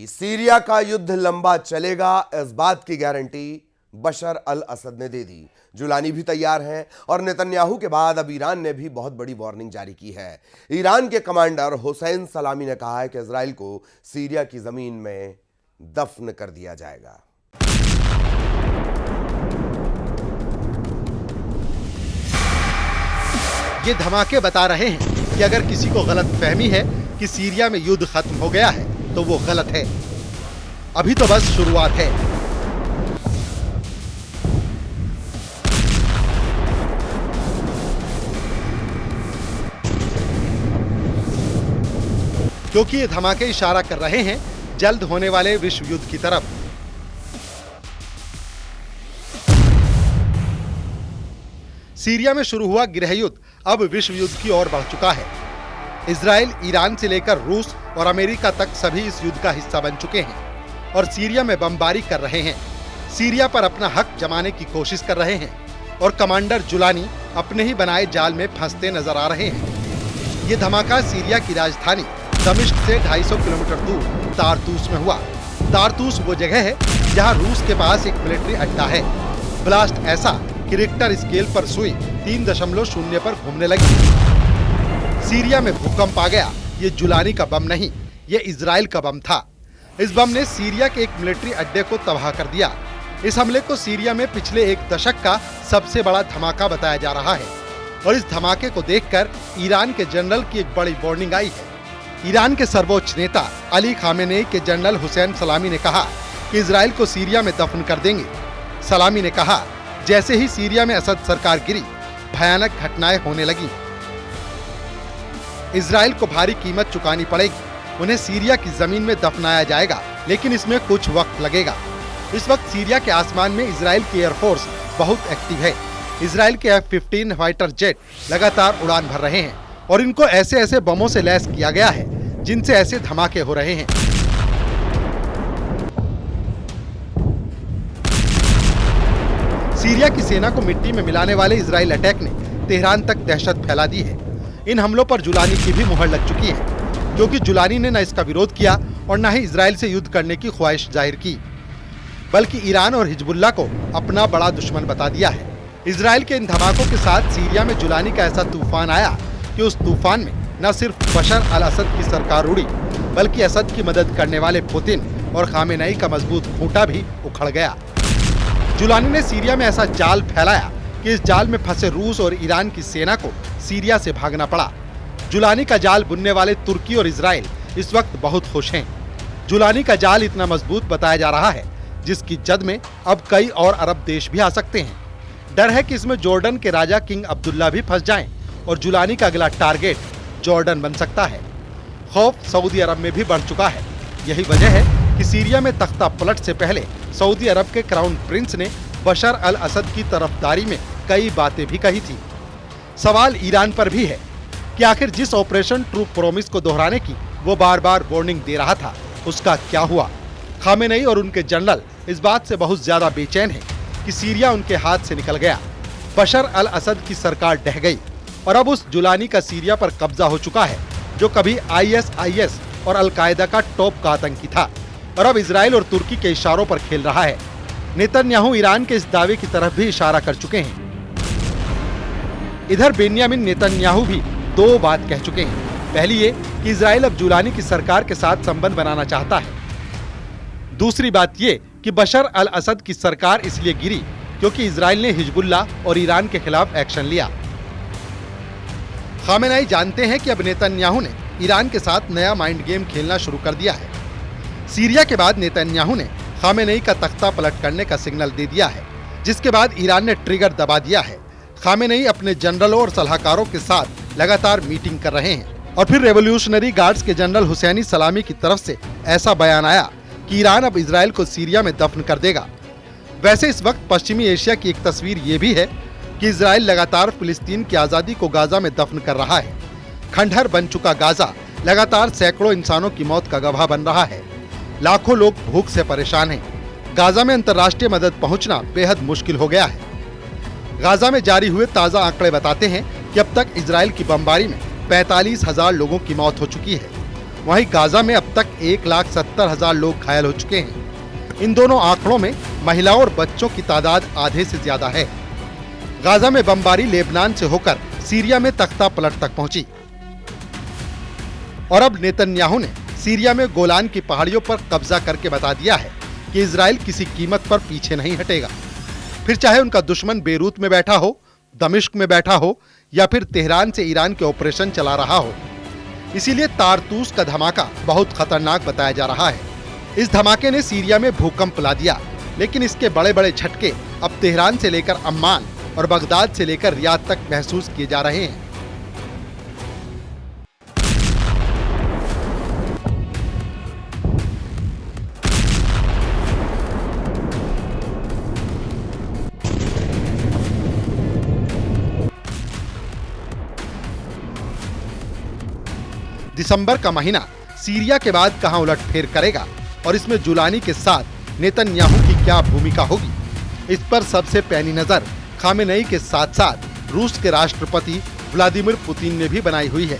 Syria का युद्ध लंबा चलेगा, इस बात की गारंटी बशर अल असद ने दे दी। जुलानी भी तैयार हैं और नेतन्याहू के बाद अब ईरान ने भी बहुत बड़ी वार्निंग जारी की है। ईरान के कमांडर हुसैन सलामी ने कहा है कि इजराइल को सीरिया की जमीन में दफन कर दिया जाएगा। ये धमाके बता रहे हैं कि अगर किसी को गलत फहमी है कि सीरिया में युद्ध खत्म हो गया है तो वो गलत है। अभी तो बस शुरुआत है। क्योंकि ये धमाके इशारा कर रहे हैं जल्द होने वाले विश्व युद्ध की तरफ। सीरिया में शुरू हुआ गृह युद्ध अब विश्व युद्ध की ओर बढ़ चुका है। इजराइल, ईरान से लेकर रूस और अमेरिका तक सभी इस युद्ध का हिस्सा बन चुके हैं और सीरिया में बमबारी कर रहे हैं। सीरिया पर अपना हक जमाने की कोशिश कर रहे हैं और कमांडर जुलानी अपने ही बनाए जाल में फंसते नजर आ रहे हैं। ये धमाका सीरिया की राजधानी दमिश्क से 250 किलोमीटर दूर तारतूस में हुआ। तारतूस वो जगह है जहां रूस के पास एक मिलिट्री अड्डा है। ब्लास्ट ऐसा कि रिक्टर स्केल पर सुई 3.0 पर घूमने लगी। सीरिया में भूकंप आ गया। ये जुलानी का बम नहीं, ये इजराइल का बम था। इस बम ने सीरिया के एक मिलिट्री अड्डे को तबाह कर दिया। इस हमले को सीरिया में पिछले एक दशक का सबसे बड़ा धमाका बताया जा रहा है और इस धमाके को देखकर ईरान के जनरल की एक बड़ी वार्निंग आई है। ईरान के सर्वोच्च नेता अली खामेनेई के जनरल हुसैन सलामी ने कहा कि इजराइल को सीरिया में दफन कर देंगे। सलामी ने कहा, जैसे ही सीरिया में असद सरकार गिरी, भयानक घटनाएं होने लगी। इजराइल को भारी कीमत चुकानी पड़ेगी। उन्हें सीरिया की जमीन में दफनाया जाएगा, लेकिन इसमें कुछ वक्त लगेगा। इस वक्त सीरिया के आसमान में इजराइल की एयरफोर्स बहुत एक्टिव है। इजराइल के F-15 फाइटर जेट लगातार उड़ान भर रहे हैं और इनको ऐसे ऐसे बमों से लैस किया गया है जिनसे ऐसे धमाके हो रहे हैं। सीरिया की सेना को मिट्टी में मिलाने वाले इजराइल अटैक ने तेहरान तक दहशत फैला दी है। इन हमलों पर जुलानी की भी मुहर लग चुकी है, क्योंकि जुलानी ने न इसका विरोध किया और न ही इजराइल से युद्ध करने की ख्वाहिश जाहिर की, बल्कि ईरान और हिजबुल्लाह को अपना बड़ा दुश्मन बता दिया है। इजराइल के इन धमाकों के साथ सीरिया में जुलानी का ऐसा तूफान आया कि उस तूफान में न सिर्फ बशर अल असद की सरकार उड़ी, बल्कि असद की मदद करने वाले पुतिन और खामेनेई का मजबूत खूंटा भी उखड़ गया। जुलानी ने सीरिया में ऐसा जाल फैलाया कि इस जाल में फंसे रूस और ईरान की सेना को सीरिया से भागना पड़ा। जुलानी का जाल बुनने वाले तुर्की और इजराइल इस वक्त बहुत खुश हैं। जुलानी का जाल इतना मजबूत बताया जा रहा है जिसकी जद में अब कई और अरब देश भी आ सकते हैं। डर है कि इसमें जॉर्डन के राजा किंग अब्दुल्ला भी फंस जाएं और जुलानी का अगला टारगेट जॉर्डन बन सकता है। खौफ सऊदी अरब में भी बढ़ चुका है। यही वजह है कि सीरिया में तख्ता पलट से पहले सऊदी अरब के क्राउन प्रिंस ने बशर अल असद की तरफदारी में कई बातें भी कही थी। सवाल ईरान पर भी है कि आखिर जिस ऑपरेशन ट्रू प्रॉमिस को दोहराने की वो बार बार वार्निंग दे रहा था, उसका क्या हुआ। खामेनेई और उनके जनरल इस बात से बहुत ज्यादा बेचैन हैं कि सीरिया उनके हाथ से निकल गया। बशर अल असद की सरकार ढह गई और अब उस जुलानी का सीरिया पर कब्जा हो चुका है, जो कभी ISIS और अल-कायदा का टॉप का आतंकी था और अब इजराइल और तुर्की के इशारों पर खेल रहा है। नेतन्याहू ईरान के इस दावे की तरफ भी इशारा कर चुके हैं। इधर बेन्यामिन नेतन्याहू भी दो बात कह चुके हैं। पहली ये कि इजराइल अब जुलानी की सरकार के साथ संबंध बनाना चाहता है। दूसरी बात ये कि बशर अल असद की सरकार इसलिए गिरी क्योंकि इजराइल ने हिजबुल्लाह और ईरान के खिलाफ एक्शन लिया। खामेनेई जानते हैं कि अब नेतन्याहू ने ईरान के साथ नया माइंड गेम खेलना शुरू कर दिया है। सीरिया के बाद नेतन्याहू ने खामेनेई का तख्ता पलट करने का सिग्नल दे दिया है, जिसके बाद ईरान ने ट्रिगर दबा दिया है। खामेनेई अपने जनरलों और सलाहकारों के साथ लगातार मीटिंग कर रहे हैं और फिर रेवोल्यूशनरी गार्ड्स के जनरल हुसैनी सलामी की तरफ से ऐसा बयान आया कि ईरान अब इजराइल को सीरिया में दफन कर देगा। वैसे इस वक्त पश्चिमी एशिया की एक तस्वीर ये भी है कि इजराइल लगातार फिलिस्तीन की आज़ादी को गाजा में दफन कर रहा है। खंडहर बन चुका गाजा लगातार सैकड़ों इंसानों की मौत का गवाह बन रहा है। लाखों लोग भूख से परेशान हैं। गाजा में अंतर्राष्ट्रीय मदद पहुंचना बेहद मुश्किल हो गया है। गाजा में जारी हुए ताज़ा आंकड़े बताते हैं कि अब तक इजराइल की बमबारी में 45,000 लोगों की मौत हो चुकी है वहीं गाजा में अब तक 1,70,000 लोग घायल हो चुके हैं। इन दोनों आंकड़ों में महिलाओं और बच्चों की तादाद आधे से ज्यादा है। गाजा में बमबारी लेबनान से होकर सीरिया में तख्ता पलट तक पहुंची और अब नेतन्याहू ने सीरिया में गोलान की पहाड़ियों पर कब्जा करके बता दिया है कि इजराइल किसी कीमत पर पीछे नहीं हटेगा, फिर चाहे उनका दुश्मन बेरूत में बैठा हो, दमिश्क में बैठा हो या फिर तेहरान से ईरान के ऑपरेशन चला रहा हो। इसीलिए तारतूस का धमाका बहुत खतरनाक बताया जा रहा है। इस धमाके ने सीरिया में भूकंप ला दिया, लेकिन इसके बड़े बड़े झटके अब तेहरान से लेकर अम्मान और बगदाद से लेकर रियाद तक महसूस किए जा रहे हैं। दिसंबर का महीना सीरिया के बाद कहां उलटफेर करेगा और इसमें जुलानी के साथ नेतन्याहू की क्या भूमिका होगी, इस पर सबसे पैनी नजर खामेनेई के साथ साथ रूस के राष्ट्रपति व्लादिमीर पुतिन ने भी बनाई हुई है।